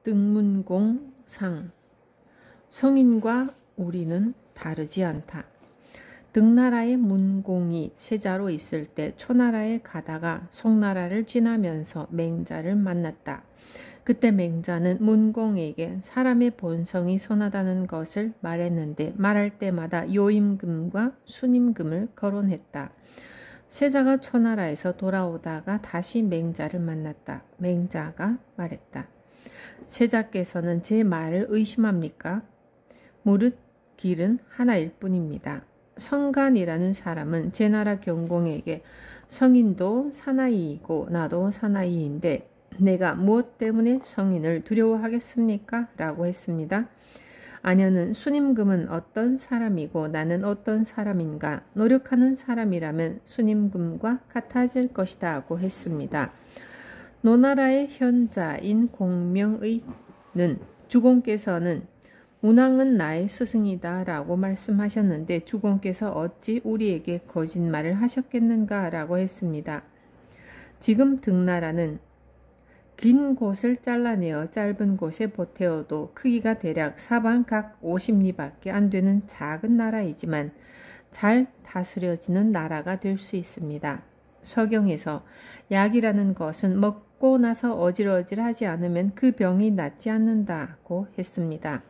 등문공상. 성인과 우리는 다르지 않다. 등나라의 문공이 세자로 있을 때 초나라에 가다가 송나라를 지나면서 맹자를 만났다. 그때 맹자는 문공에게 사람의 본성이 선하다는 것을 말했는데 말할 때마다 요임금과 순임금을 거론했다. 세자가 초나라에서 돌아오다가 다시 맹자를 만났다. 맹자가 말했다. 세자께서는 제 말을 의심합니까? 무릇 길은 하나일 뿐입니다. 성간이라는 사람은 제 나라 경공에게 성인도 사나이이고 나도 사나이인데 내가 무엇 때문에 성인을 두려워하겠습니까? 라고 했습니다. 아녀는 순임금은 어떤 사람이고 나는 어떤 사람인가? 노력하는 사람이라면 순임금과 같아질 것이다 하고 했습니다. 노나라의 현자인 공명의는 주공께서는 문왕은 나의 스승이다 라고 말씀하셨는데 주공께서 어찌 우리에게 거짓말을 하셨겠는가 라고 했습니다. 지금 등나라는 긴 곳을 잘라내어 짧은 곳에 보태어도 크기가 대략 사방 각 50리밖에 안 되는 작은 나라이지만 잘 다스려지는 나라가 될 수 있습니다. 서경에서 약이라는 것은 먹고 나서 어질어질하지 않으면 그 병이 낫지 않는다고 했습니다.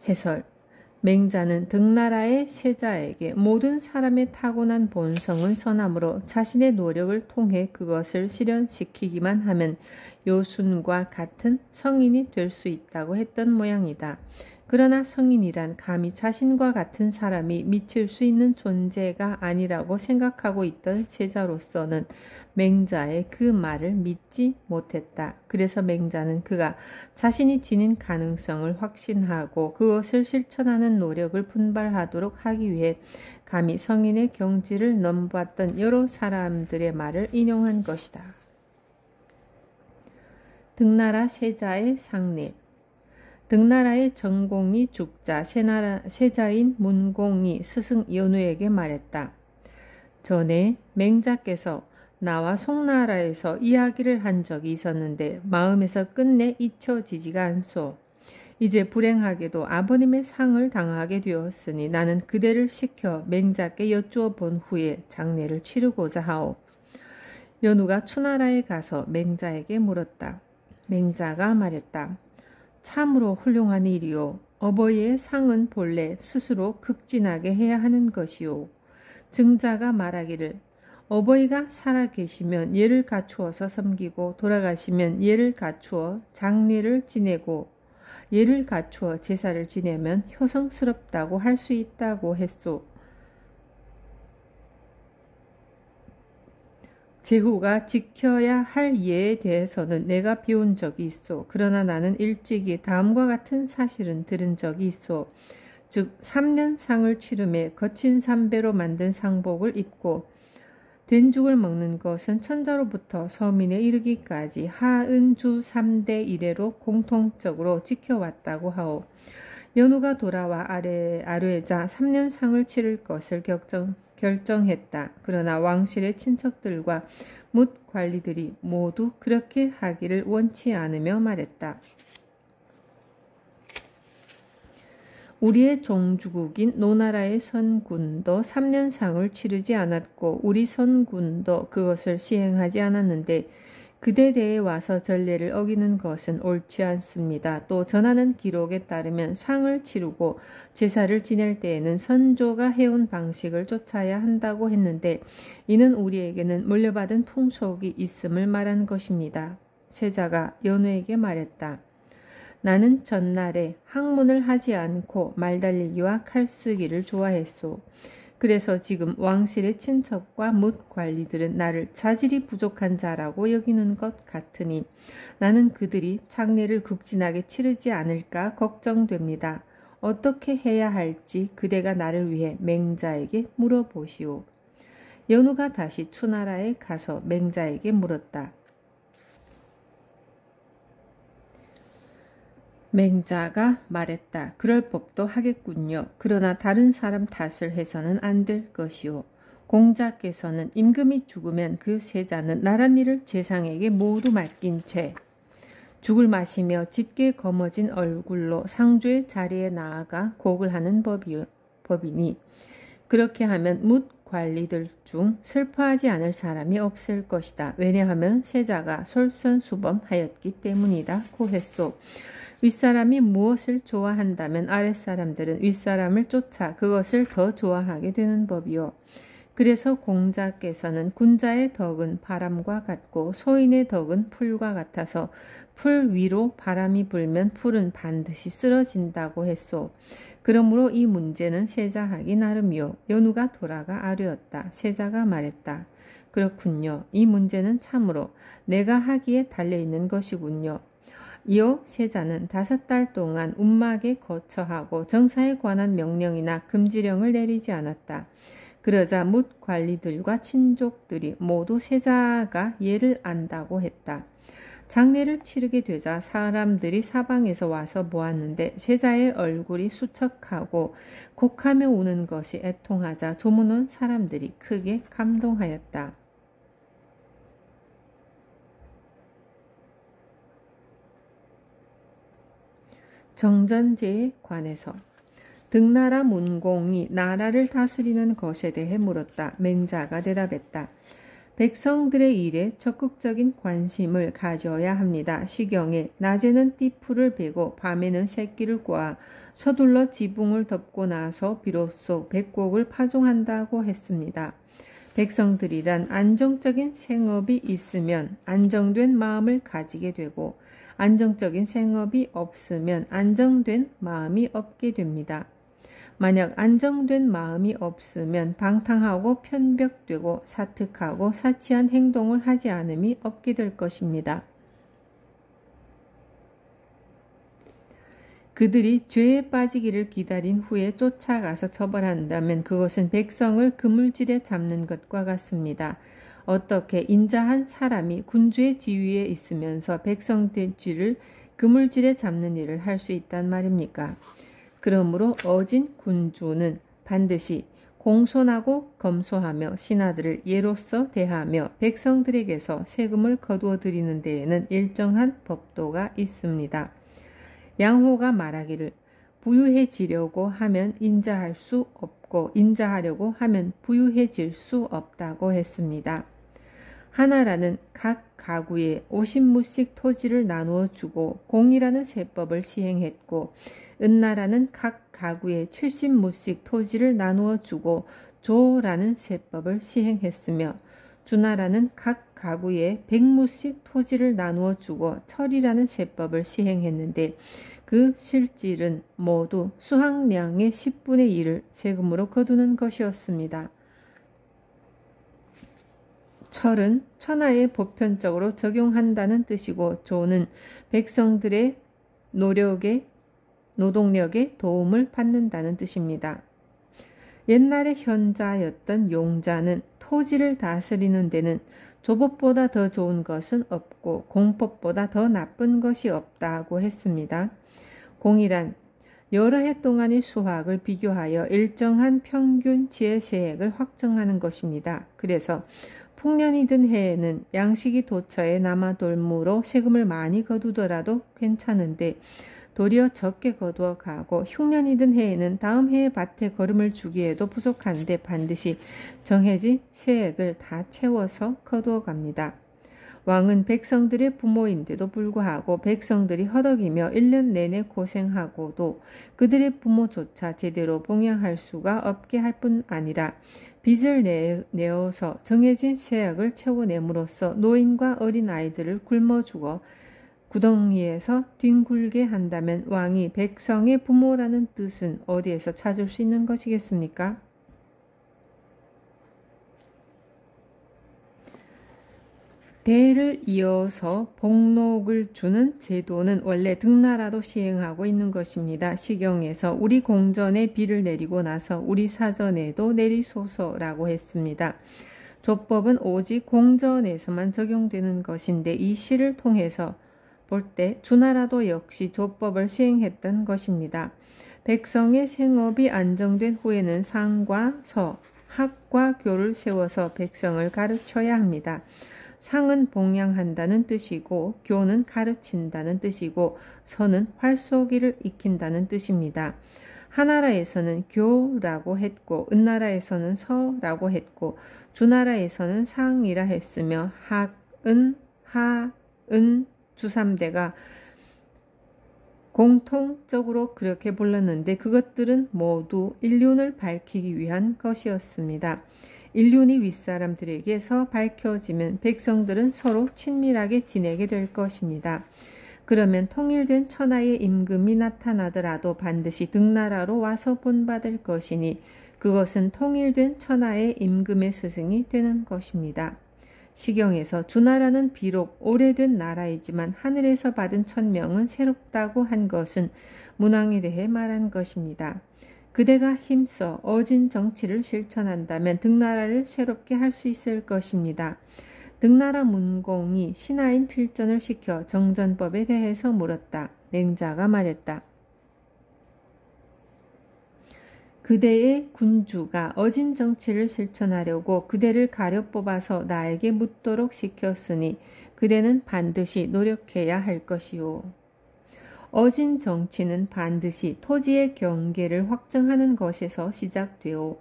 해설. 맹자는 등나라의 세자에게 모든 사람의 타고난 본성은 선함으로 자신의 노력을 통해 그것을 실현시키기만 하면 요순과 같은 성인이 될 수 있다고 했던 모양이다. 그러나 성인이란 감히 자신과 같은 사람이 미칠 수 있는 존재가 아니라고 생각하고 있던 세자로서는 맹자의 그 말을 믿지 못했다. 그래서 맹자는 그가 자신이 지닌 가능성을 확신하고 그것을 실천하는 노력을 분발하도록 하기 위해 감히 성인의 경지를 넘봤던 여러 사람들의 말을 인용한 것이다. 등나라 세자의 상례. 등나라의 정공이 죽자 세자인 문공이 스승 연우에게 말했다. 전에 맹자께서 나와 송나라에서 이야기를 한 적이 있었는데 마음에서 끝내 잊혀지지가 않소. 이제 불행하게도 아버님의 상을 당하게 되었으니 나는 그대를 시켜 맹자께 여쭈어 본 후에 장례를 치르고자 하오. 연우가 추나라에 가서 맹자에게 물었다. 맹자가 말했다. 참으로 훌륭한 일이요. 어버이의 상은 본래 스스로 극진하게 해야 하는 것이요. 증자가 말하기를 어버이가 살아계시면 예를 갖추어서 섬기고 돌아가시면 예를 갖추어 장례를 지내고 예를 갖추어 제사를 지내면 효성스럽다고 할 수 있다고 했소. 제후가 지켜야 할 예에 대해서는 내가 배운 적이 있소. 그러나 나는 일찍이 다음과 같은 사실은 들은 적이 있소. 즉 3년 상을 치름에 거친 삼배로 만든 상복을 입고 된죽을 먹는 것은 천자로부터 서민에 이르기까지 하은주 3대 이래로 공통적으로 지켜왔다고 하오. 연우가 돌아와 아뢰자 3년 상을 치를 것을 결정했다. 그러나 왕실의 친척들과 묻 관리들이 모두 그렇게 하기를 원치 않으며 말했다. 우리의 종주국인 노나라의 선군도 3년 상을 치르지 않았고 우리 선군도 그것을 시행하지 않았는데 그대 대에 와서 전례를 어기는 것은 옳지 않습니다. 또 전하는 기록에 따르면 상을 치르고 제사를 지낼 때에는 선조가 해온 방식을 쫓아야 한다고 했는데 이는 우리에게는 물려받은 풍속이 있음을 말한 것입니다. 세자가 연우에게 말했다. 나는 전날에 학문을 하지 않고 말달리기와 칼쓰기를 좋아했소. 그래서 지금 왕실의 친척과 묻 관리들은 나를 자질이 부족한 자라고 여기는 것 같으니 나는 그들이 장례를 극진하게 치르지 않을까 걱정됩니다. 어떻게 해야 할지 그대가 나를 위해 맹자에게 물어보시오. 연우가 다시 추나라에 가서 맹자에게 물었다. 맹자가 말했다. 그럴 법도 하겠군요. 그러나 다른 사람 탓을 해서는 안 될 것이오. 공자께서는 임금이 죽으면 그 세자는 나랏일을 재상에게 모두 맡긴 채 죽을 마시며 짙게 검어진 얼굴로 상주의 자리에 나아가 곡을 하는 법이니 그렇게 하면 뭇 관리들 중 슬퍼하지 않을 사람이 없을 것이다. 왜냐하면 세자가 솔선수범하였기 때문이다. 고 했소. 윗사람이 무엇을 좋아한다면 아랫사람들은 윗사람을 쫓아 그것을 더 좋아하게 되는 법이요. 그래서 공자께서는 군자의 덕은 바람과 같고 소인의 덕은 풀과 같아서 풀 위로 바람이 불면 풀은 반드시 쓰러진다고 했소. 그러므로 이 문제는 세자하기 나름이요. 연우가 돌아가 아뢰었다. 세자가 말했다. 그렇군요. 이 문제는 참으로 내가 하기에 달려있는 것이군요. 이어 세자는 5달 동안 운막에 거처하고 정사에 관한 명령이나 금지령을 내리지 않았다. 그러자 뭇 관리들과 친족들이 모두 세자가 예를 안다고 했다. 장례를 치르게 되자 사람들이 사방에서 와서 보았는데 세자의 얼굴이 수척하고 곡하며 우는 것이 애통하자 조문 온 사람들이 크게 감동하였다. 정전제에 관해서 등나라 문공이 나라를 다스리는 것에 대해 물었다. 맹자가 대답했다. 백성들의 일에 적극적인 관심을 가져야 합니다. 시경에 낮에는 띠풀을 베고 밤에는 새끼를 꼬아 서둘러 지붕을 덮고 나서 비로소 백곡을 파종한다고 했습니다. 백성들이란 안정적인 생업이 있으면 안정된 마음을 가지게 되고 안정적인 생업이 없으면 안정된 마음이 없게 됩니다. 만약 안정된 마음이 없으면 방탕하고 편벽되고 사특하고 사치한 행동을 하지 않음이 없게 될 것입니다. 그들이 죄에 빠지기를 기다린 후에 쫓아가서 처벌한다면 그것은 백성을 그물질에 잡는 것과 같습니다. 어떻게 인자한 사람이 군주의 지위에 있으면서 백성들을 그물질에 잡는 일을 할 수 있단 말입니까? 그러므로 어진 군주는 반드시 공손하고 검소하며 신하들을 예로서 대하며 백성들에게서 세금을 거두어 드리는 데에는 일정한 법도가 있습니다. 양호가 말하기를 부유해지려고 하면 인자할 수 없고 인자하려고 하면 부유해질 수 없다고 했습니다. 하나라는 각 가구에 50무씩 토지를 나누어 주고 공이라는 세법을 시행했고 은나라는 각 가구에 70무씩 토지를 나누어 주고 조라는 세법을 시행했으며 주나라는 각 가구에 100무씩 토지를 나누어 주고 철이라는 세법을 시행했는데 그 실질은 모두 수확량의 10분의 1을 세금으로 거두는 것이었습니다. 철은 천하에 보편적으로 적용한다는 뜻이고 조는 백성들의 노동력에 도움을 받는다는 뜻입니다. 옛날에 현자였던 용자는 토지를 다스리는 데는 조법보다 더 좋은 것은 없고 공법보다 더 나쁜 것이 없다고 했습니다. 공이란 여러 해 동안의 수확을 비교하여 일정한 평균치의 세액을 확정하는 것입니다. 그래서 풍년이 든 해에는 양식이 도처에 남아돌므로 세금을 많이 거두더라도 괜찮은데 도리어 적게 거두어 가고 흉년이 든 해에는 다음 해의 밭에 거름을 주기에도 부족한데 반드시 정해진 세액을 다 채워서 거두어 갑니다. 왕은 백성들의 부모인데도 불구하고 백성들이 허덕이며 1년 내내 고생하고도 그들의 부모조차 제대로 봉양할 수가 없게 할 뿐 아니라 빚을 내어서 정해진 세액을 채워냄으로써 노인과 어린아이들을 굶어 죽어 구덩이에서 뒹굴게 한다면 왕이 백성의 부모라는 뜻은 어디에서 찾을 수 있는 것이겠습니까? 대를 이어서 복록을 주는 제도는 원래 등나라도 시행하고 있는 것입니다. 시경에서 우리 공전에 비를 내리고 나서 우리 사전에도 내리소서라고 했습니다. 조법은 오직 공전에서만 적용되는 것인데 이 시를 통해서 볼 때 주나라도 역시 조법을 시행했던 것입니다. 백성의 생업이 안정된 후에는 상과 서, 학과 교를 세워서 백성을 가르쳐야 합니다. 상은 봉양한다는 뜻이고 교는 가르친다는 뜻이고 서는 활쏘기를 익힌다는 뜻입니다. 하나라에서는 교라고 했고 은나라에서는 서라고 했고 주나라에서는 상이라 했으며 학은 하은 주삼대가 공통적으로 그렇게 불렀는데 그것들은 모두 일륜을 밝히기 위한 것이었습니다. 일륜이 윗사람들에게서 밝혀지면 백성들은 서로 친밀하게 지내게 될 것입니다. 그러면 통일된 천하의 임금이 나타나더라도 반드시 등나라로 와서 본받을 것이니 그것은 통일된 천하의 임금의 스승이 되는 것입니다. 시경에서 주나라는 비록 오래된 나라이지만 하늘에서 받은 천명은 새롭다고 한 것은 문왕에 대해 말한 것입니다. 그대가 힘써 어진 정치를 실천한다면 등나라를 새롭게 할 수 있을 것입니다. 등나라 문공이 신하인 필전을 시켜 정전법에 대해서 물었다. 맹자가 말했다. 그대의 군주가 어진 정치를 실천하려고 그대를 가려 뽑아서 나에게 묻도록 시켰으니 그대는 반드시 노력해야 할 것이오. 어진 정치는 반드시 토지의 경계를 확정하는 것에서 시작되오.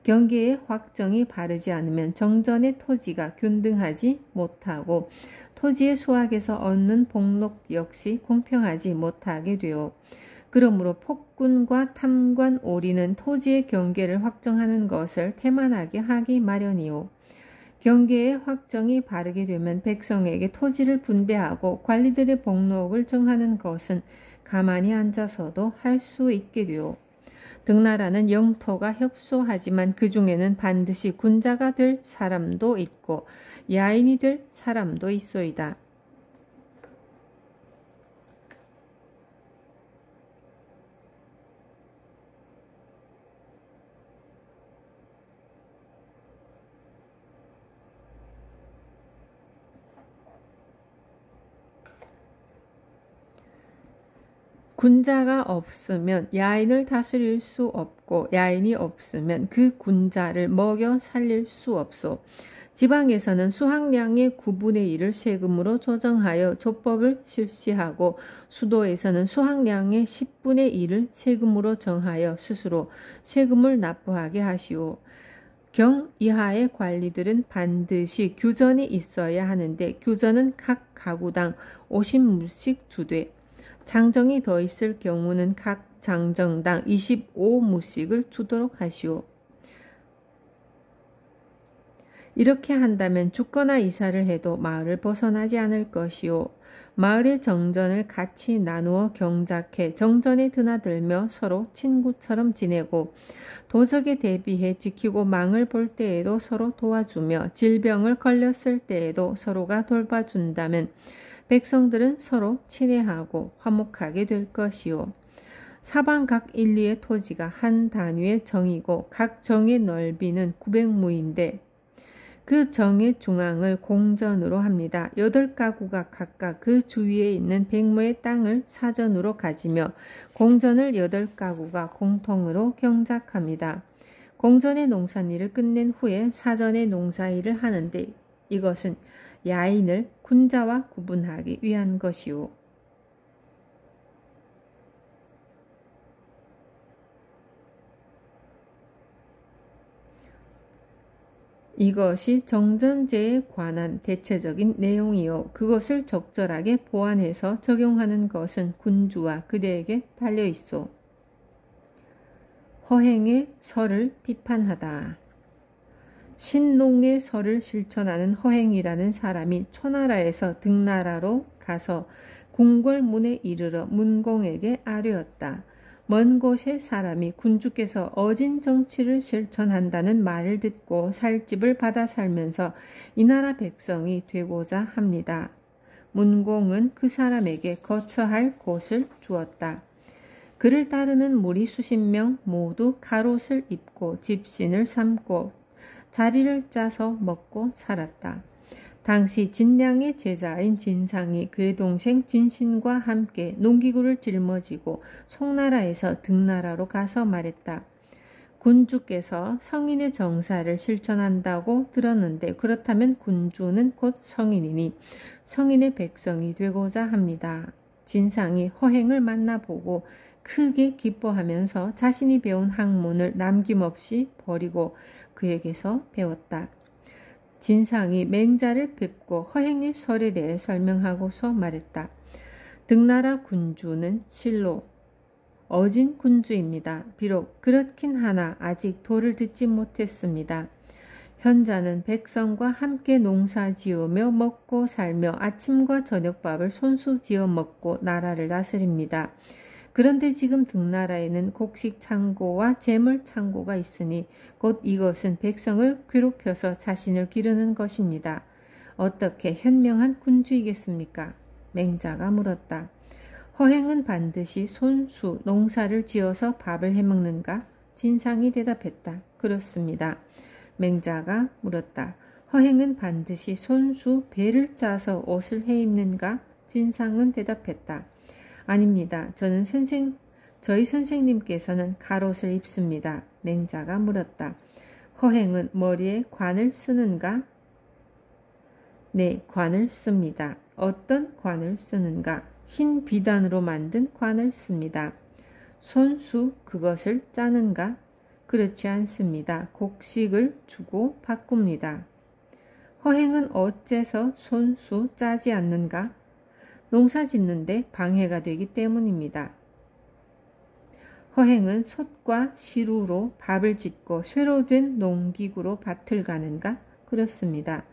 경계의 확정이 바르지 않으면 정전의 토지가 균등하지 못하고 토지의 수확에서 얻는 복록 역시 공평하지 못하게 되오. 그러므로 폭군과 탐관 오리는 토지의 경계를 확정하는 것을 태만하게 하기 마련이오. 경계의 확정이 바르게 되면 백성에게 토지를 분배하고 관리들의 복록을 정하는 것은 가만히 앉아서도 할 수 있게 되오. 등나라는 영토가 협소하지만 그 중에는 반드시 군자가 될 사람도 있고 야인이 될 사람도 있소이다. 군자가 없으면 야인을 다스릴 수 없고 야인이 없으면 그 군자를 먹여 살릴 수 없소. 지방에서는 수확량의 9분의 1을 세금으로 조정하여 조법을 실시하고 수도에서는 수확량의 10분의 1을 세금으로 정하여 스스로 세금을 납부하게 하시오. 경 이하의 관리들은 반드시 규전이 있어야 하는데 규전은 각 가구당 50무씩 주되 장정이 더 있을 경우는 각 장정당 25무씩을 주도록 하시오. 이렇게 한다면 죽거나 이사를 해도 마을을 벗어나지 않을 것이오. 마을의 정전을 같이 나누어 경작해 정전에 드나들며 서로 친구처럼 지내고 도적에 대비해 지키고 망을 볼 때에도 서로 도와주며 질병을 걸렸을 때에도 서로가 돌봐준다면 백성들은 서로 친애하고 화목하게 될 것이요. 사방 각 일리의 토지가 한 단위의 정이고 각 정의 넓이는 900무인데 그 정의 중앙을 공전으로 합니다. 8가구가 각각 그 주위에 있는 100무의 땅을 사전으로 가지며 공전을 8가구가 공통으로 경작합니다. 공전의 농산일을 끝낸 후에 사전의 농사일을 하는데 이것은 야인을 군자와 구분하기 위한 것이오. 이것이 정전제에 관한 대체적인 내용이요. 그것을 적절하게 보완해서 적용하는 것은 군주와 그대에게 달려있소. 허행의 설을 비판하다. 신농의 설을 실천하는 허행이라는 사람이 초나라에서 등나라로 가서 궁궐문에 이르러 문공에게 아뢰었다. 먼 곳의 사람이 군주께서 어진 정치를 실천한다는 말을 듣고 살집을 받아 살면서 이 나라 백성이 되고자 합니다. 문공은 그 사람에게 거처할 곳을 주었다. 그를 따르는 무리 수십 명 모두 갑옷을 입고 집신을 삼고 자리를 짜서 먹고 살았다. 당시 진량의 제자인 진상이 그의 동생 진신과 함께 농기구를 짊어지고 송나라에서 등나라로 가서 말했다. 군주께서 성인의 정사를 실천한다고 들었는데 그렇다면 군주는 곧 성인이니 성인의 백성이 되고자 합니다. 진상이 허행을 만나보고 크게 기뻐하면서 자신이 배운 학문을 남김없이 버리고 그에게서 배웠다. 진상이 맹자를 뵙고 허행의 설에 대해 설명하고서 말했다. 등나라 군주는 실로 어진 군주입니다. 비록 그렇긴 하나 아직 도를 듣지 못했습니다. 현자는 백성과 함께 농사 지으며 먹고 살며 아침과 저녁밥을 손수 지어 먹고 나라를 다스립니다. 그런데 지금 등나라에는 곡식 창고와 재물 창고가 있으니 곧 이것은 백성을 괴롭혀서 자신을 기르는 것입니다. 어떻게 현명한 군주이겠습니까? 맹자가 물었다. 허행은 반드시 손수 농사를 지어서 밥을 해먹는가? 진상이 대답했다. 그렇습니다. 맹자가 물었다. 허행은 반드시 손수 배를 짜서 옷을 해입는가? 진상은 대답했다. 아닙니다. 저희 선생님께서는 갑옷을 입습니다. 맹자가 물었다. 허행은 머리에 관을 쓰는가? 네, 관을 씁니다. 어떤 관을 쓰는가? 흰 비단으로 만든 관을 씁니다. 손수 그것을 짜는가? 그렇지 않습니다. 곡식을 주고 바꿉니다. 허행은 어째서 손수 짜지 않는가? 농사 짓는데 방해가 되기 때문입니다. 허행은 솥과 시루로 밥을 짓고 쇠로 된 농기구로 밭을 가는가? 그렇습니다.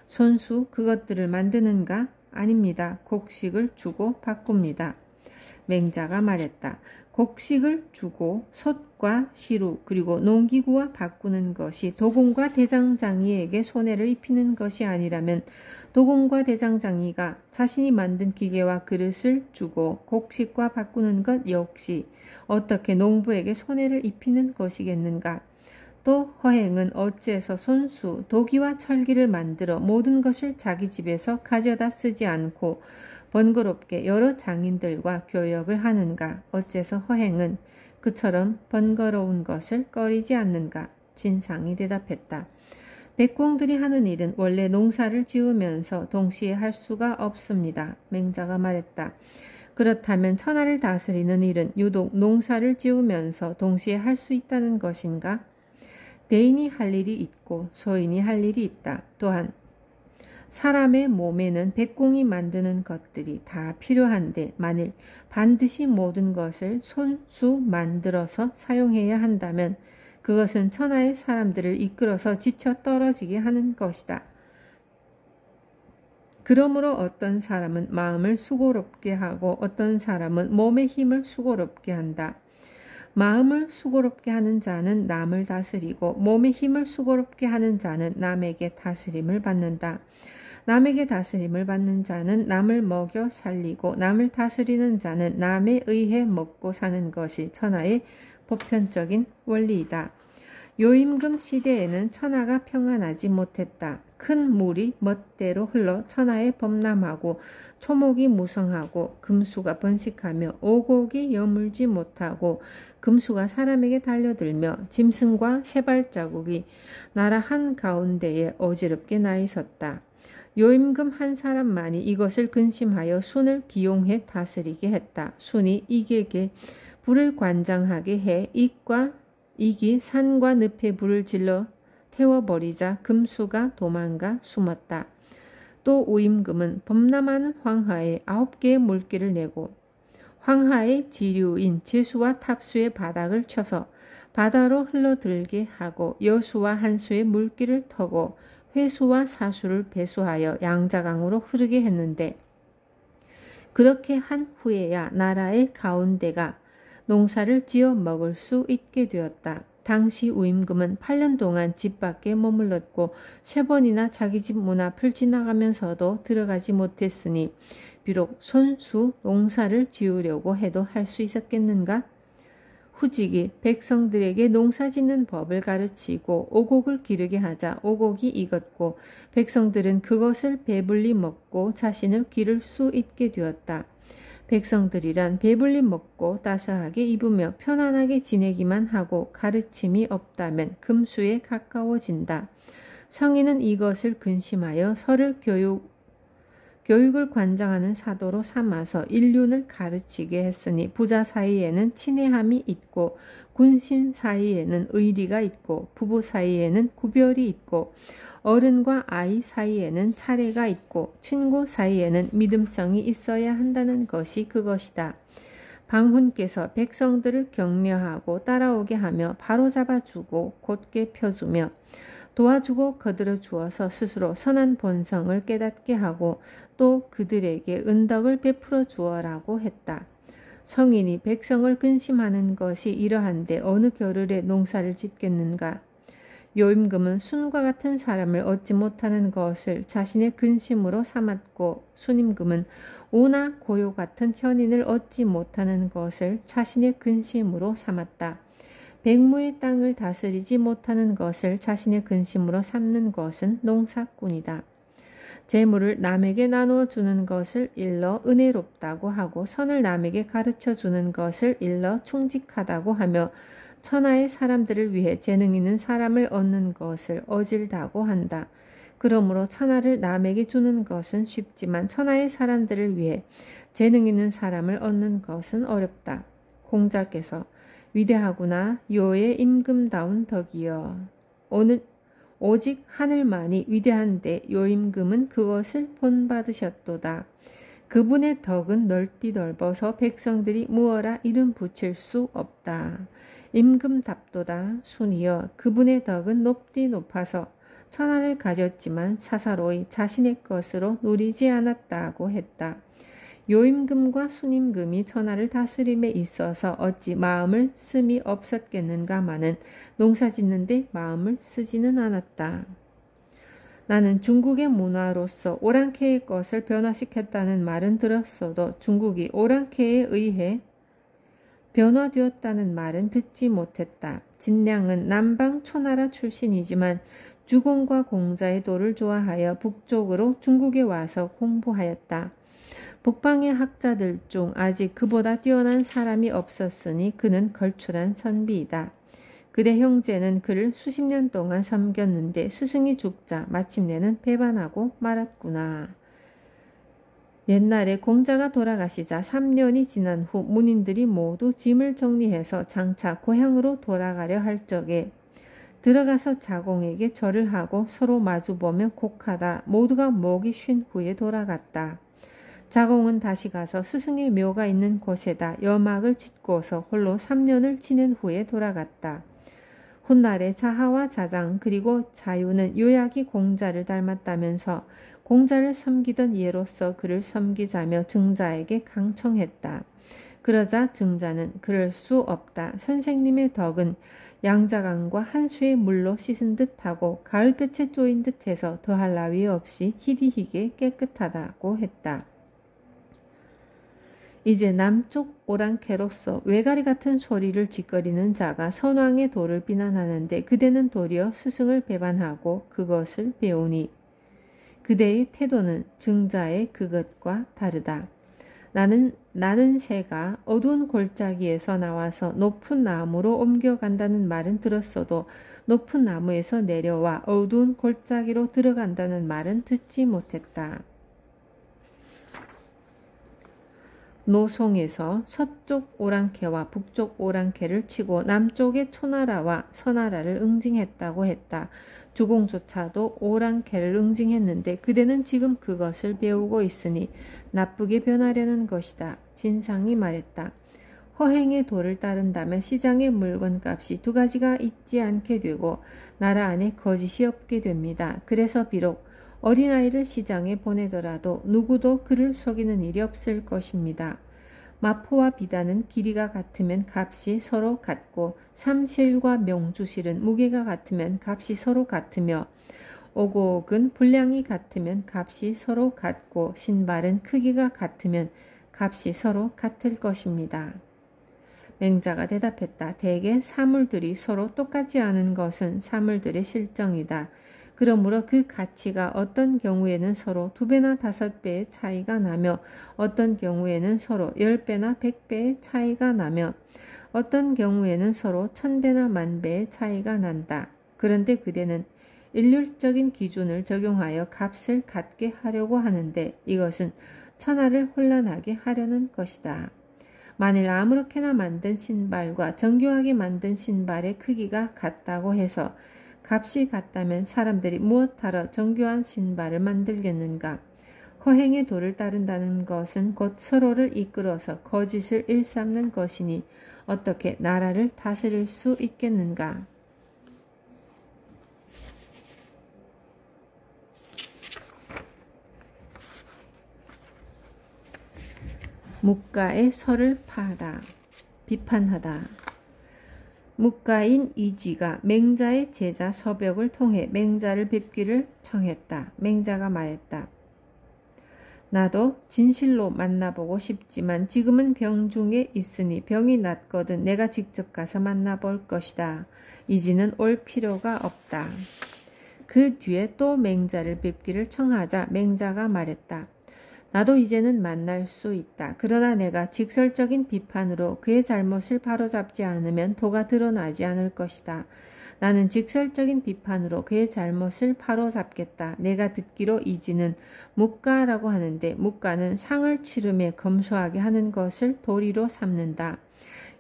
손수 그것들을 만드는가? 아닙니다. 곡식을 주고 바꿉니다. 맹자가 말했다. 곡식을 주고 솥과 시루 그리고 농기구와 바꾸는 것이 도공과 대장장이에게 손해를 입히는 것이 아니라면 도공과 대장장이가 자신이 만든 기계와 그릇을 주고 곡식과 바꾸는 것 역시 어떻게 농부에게 손해를 입히는 것이겠는가? 또 허행은 어째서 손수, 도기와 철기를 만들어 모든 것을 자기 집에서 가져다 쓰지 않고 번거롭게 여러 장인들과 교역을 하는가? 어째서 허행은 그처럼 번거로운 것을 꺼리지 않는가? 진상이 대답했다. 백공들이 하는 일은 원래 농사를 지으면서 동시에 할 수가 없습니다. 맹자가 말했다. 그렇다면 천하를 다스리는 일은 유독 농사를 지으면서 동시에 할 수 있다는 것인가? 대인이 할 일이 있고 소인이 할 일이 있다. 또한 사람의 몸에는 백공이 만드는 것들이 다 필요한데 만일 반드시 모든 것을 손수 만들어서 사용해야 한다면 그것은 천하의 사람들을 이끌어서 지쳐 떨어지게 하는 것이다. 그러므로 어떤 사람은 마음을 수고롭게 하고 어떤 사람은 몸의 힘을 수고롭게 한다. 마음을 수고롭게 하는 자는 남을 다스리고 몸의 힘을 수고롭게 하는 자는 남에게 다스림을 받는다. 남에게 다스림을 받는 자는 남을 먹여 살리고 남을 다스리는 자는 남에 의해 먹고 사는 것이 천하의 보편적인 원리이다. 요임금 시대에는 천하가 평안하지 못했다. 큰 물이 멋대로 흘러 천하에 범람하고 초목이 무성하고 금수가 번식하며 오곡이 여물지 못하고 금수가 사람에게 달려들며 짐승과 새발자국이 나라 한가운데에 어지럽게 나 있었다. 요임금 한 사람만이 이것을 근심하여 순을 기용해 다스리게 했다. 순이 이익에게 불을 관장하게 해 이익이 산과 늪에 불을 질러 태워버리자 금수가 도망가 숨었다. 또 우임금은 범람하는 황하에 9개의 물길을 내고 황하의 지류인 제수와 탑수의 바닥을 쳐서 바다로 흘러들게 하고 여수와 한수의 물길을 터고 회수와 사수를 배수하여 양자강으로 흐르게 했는데 그렇게 한 후에야 나라의 가운데가 농사를 지어 먹을 수 있게 되었다. 당시 우임금은 8년 동안 집 밖에 머물렀고 3번이나 자기 집 문 앞을 지나가면서도 들어가지 못했으니 비록 손수 농사를 지으려고 해도 할 수 있었겠는가? 후직이 백성들에게 농사 짓는 법을 가르치고 오곡을 기르게 하자 오곡이 익었고 백성들은 그것을 배불리 먹고 자신을 기를 수 있게 되었다. 백성들이란 배불리 먹고 따스하게 입으며 편안하게 지내기만 하고 가르침이 없다면 금수에 가까워진다. 성인은 이것을 근심하여 서를 교육을 관장하는 사도로 삼아서 인륜을 가르치게 했으니 부자 사이에는 친애함이 있고 군신 사이에는 의리가 있고 부부 사이에는 구별이 있고 어른과 아이 사이에는 차례가 있고 친구 사이에는 믿음성이 있어야 한다는 것이 그것이다. 방훈께서 백성들을 격려하고 따라오게 하며 바로잡아주고 곧게 펴주며 도와주고 거들어 주어서 스스로 선한 본성을 깨닫게 하고 또 그들에게 은덕을 베풀어 주어라고 했다. 성인이 백성을 근심하는 것이 이러한데 어느 겨를에 농사를 짓겠는가? 요임금은 순과 같은 사람을 얻지 못하는 것을 자신의 근심으로 삼았고 순임금은 오나 고요 같은 현인을 얻지 못하는 것을 자신의 근심으로 삼았다. 백무의 땅을 다스리지 못하는 것을 자신의 근심으로 삼는 것은 농사꾼이다. 재물을 남에게 나누어 주는 것을 일러 은혜롭다고 하고 선을 남에게 가르쳐 주는 것을 일러 충직하다고 하며 천하의 사람들을 위해 재능 있는 사람을 얻는 것을 어질다고 한다. 그러므로 천하를 남에게 주는 것은 쉽지만 천하의 사람들을 위해 재능 있는 사람을 얻는 것은 어렵다. 공자께서 위대하구나 요의 임금다운 덕이여. 오직 하늘만이 위대한데 요임금은 그것을 본받으셨도다. 그분의 덕은 넓디 넓어서 백성들이 무어라 이름 붙일 수 없다. 임금답도다 순이여 그분의 덕은 높디 높아서 천하를 가졌지만 사사로이 자신의 것으로 누리지 않았다고 했다. 요임금과 순임금이 천하를 다스림에 있어서 어찌 마음을 씀이 없었겠는가마는 농사짓는데 마음을 쓰지는 않았다. 나는 중국의 문화로서 오랑캐의 것을 변화시켰다는 말은 들었어도 중국이 오랑캐에 의해 변화되었다는 말은 듣지 못했다. 진량은 남방 초나라 출신이지만 주공과 공자의 도를 좋아하여 북쪽으로 중국에 와서 공부하였다. 북방의 학자들 중 아직 그보다 뛰어난 사람이 없었으니 그는 걸출한 선비이다. 그대 형제는 그를 수십 년 동안 섬겼는데 스승이 죽자 마침내는 배반하고 말았구나. 옛날에 공자가 돌아가시자 3년이 지난 후 문인들이 모두 짐을 정리해서 장차 고향으로 돌아가려 할 적에 들어가서 자공에게 절을 하고 서로 마주보며 곡하다 모두가 목이 쉰 후에 돌아갔다. 자공은 다시 가서 스승의 묘가 있는 곳에다 여막을 짓고서 홀로 3년을 지낸 후에 돌아갔다. 훗날에 자하와 자장 그리고 자유는 요약이 공자를 닮았다면서 공자를 섬기던 예로서 그를 섬기자며 증자에게 강청했다. 그러자 증자는 그럴 수 없다. 선생님의 덕은 양자강과 한수의 물로 씻은 듯하고 가을볕에 쪼인 듯해서 더할 나위 없이 희디희게 깨끗하다고 했다. 이제 남쪽 오랑캐로서 외가리 같은 소리를 짓거리는 자가 선왕의 도를 비난하는데 그대는 도리어 스승을 배반하고 그것을 배우니 그대의 태도는 증자의 그것과 다르다. 나는 새가 어두운 골짜기에서 나와서 높은 나무로 옮겨간다는 말은 들었어도 높은 나무에서 내려와 어두운 골짜기로 들어간다는 말은 듣지 못했다. 노송에서 서쪽 오랑캐와 북쪽 오랑캐를 치고 남쪽의 초나라와 서나라를 응징했다고 했다. 주공조차도 오랑캐를 응징했는데 그대는 지금 그것을 배우고 있으니 나쁘게 변하려는 것이다. 진상이 말했다. 허행의 도를 따른다면 시장의 물건값이 두 가지가 있지 않게 되고 나라 안에 거짓이 없게 됩니다. 그래서 비록 어린아이를 시장에 보내더라도 누구도 그를 속이는 일이 없을 것입니다. 마포와 비단은 길이가 같으면 값이 서로 같고 삼실과 명주실은 무게가 같으면 값이 서로 같으며 오곡은 분량이 같으면 값이 서로 같고 신발은 크기가 같으면 값이 서로 같을 것입니다. 맹자가 대답했다. 대개 사물들이 서로 똑같지 않은 것은 사물들의 실정이다. 그러므로 그 가치가 어떤 경우에는 서로 2배나 5배의 차이가 나며 어떤 경우에는 서로 10배나 100배의 차이가 나며 어떤 경우에는 서로 1000배나 10,000배의 차이가 난다. 그런데 그대는 일률적인 기준을 적용하여 값을 같게 하려고 하는데 이것은 천하를 혼란하게 하려는 것이다. 만일 아무렇게나 만든 신발과 정교하게 만든 신발의 크기가 같다고 해서 값이 같다면 사람들이 무엇하러 정교한 신발을 만들겠는가? 허행의 도를 따른다는 것은 곧 서로를 이끌어서 거짓을 일삼는 것이니 어떻게 나라를 다스릴 수 있겠는가? 묵가의 설을 파하다. 비판하다. 묵가인 이지가 맹자의 제자 서벽을 통해 맹자를 뵙기를 청했다. 맹자가 말했다. 나도 진실로 만나보고 싶지만 지금은 병 중에 있으니 병이 낫거든 내가 직접 가서 만나볼 것이다. 이지는 올 필요가 없다. 그 뒤에 또 맹자를 뵙기를 청하자 맹자가 말했다. 나도 이제는 만날 수 있다. 그러나 내가 직설적인 비판으로 그의 잘못을 바로잡지 않으면 도가 드러나지 않을 것이다. 나는 직설적인 비판으로 그의 잘못을 바로잡겠다. 내가 듣기로 이지는 묵가라고 하는데 묵가는 상을 치름에 검소하게 하는 것을 도리로 삼는다.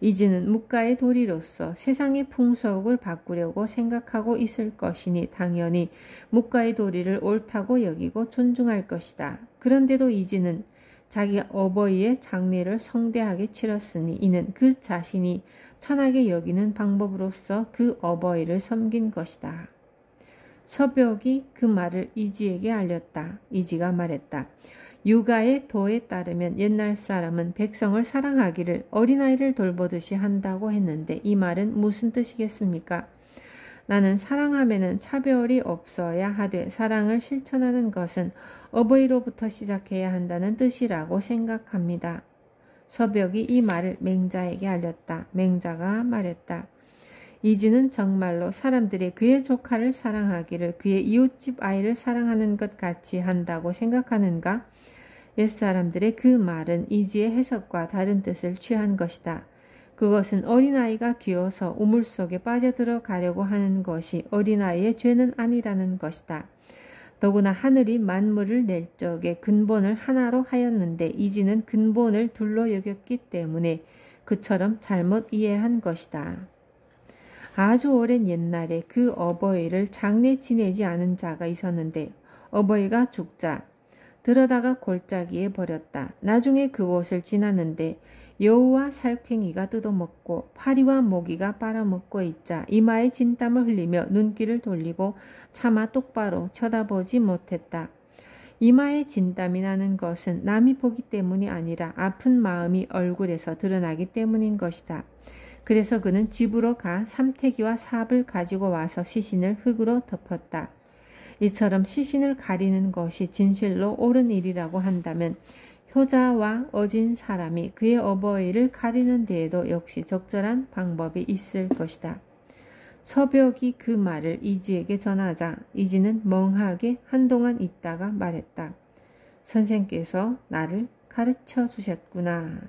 이지는 묵가의 도리로서 세상의 풍속을 바꾸려고 생각하고 있을 것이니 당연히 묵가의 도리를 옳다고 여기고 존중할 것이다. 그런데도 이지는 자기 어버이의 장례를 성대하게 치렀으니 이는 그 자신이 천하게 여기는 방법으로서 그 어버이를 섬긴 것이다. 서벽이 그 말을 이지에게 알렸다. 이지가 말했다. 유가의 도에 따르면 옛날 사람은 백성을 사랑하기를 어린아이를 돌보듯이 한다고 했는데 이 말은 무슨 뜻이겠습니까? 나는 사랑함에는 차별이 없어야 하되 사랑을 실천하는 것은 어버이로부터 시작해야 한다는 뜻이라고 생각합니다. 서벽이 이 말을 맹자에게 알렸다. 맹자가 말했다. 이지는 정말로 사람들이 그의 조카를 사랑하기를 그의 이웃집 아이를 사랑하는 것 같이 한다고 생각하는가? 옛사람들의 그 말은 이지의 해석과 다른 뜻을 취한 것이다. 그것은 어린아이가 귀여서 우물 속에 빠져들어가려고 하는 것이 어린아이의 죄는 아니라는 것이다. 더구나 하늘이 만물을 낼 적에 근본을 하나로 하였는데 이지는 근본을 둘로 여겼기 때문에 그처럼 잘못 이해한 것이다. 아주 오랜 옛날에 그 어버이를 장례 지내지 않은 자가 있었는데 어버이가 죽자 들어다가 골짜기에 버렸다. 나중에 그곳을 지났는데 여우와 살쾡이가 뜯어먹고 파리와 모기가 빨아먹고 있자 이마에 진땀을 흘리며 눈길을 돌리고 차마 똑바로 쳐다보지 못했다. 이마에 진땀이 나는 것은 남이 보기 때문이 아니라 아픈 마음이 얼굴에서 드러나기 때문인 것이다. 그래서 그는 집으로 가 삼태기와 삽을 가지고 와서 시신을 흙으로 덮었다. 이처럼 시신을 가리는 것이 진실로 옳은 일이라고 한다면 효자와 어진 사람이 그의 어버이를 가리는 데에도 역시 적절한 방법이 있을 것이다. 서벽이 그 말을 이지에게 전하자 이지는 멍하게 한동안 있다가 말했다. 선생께서 나를 가르쳐 주셨구나.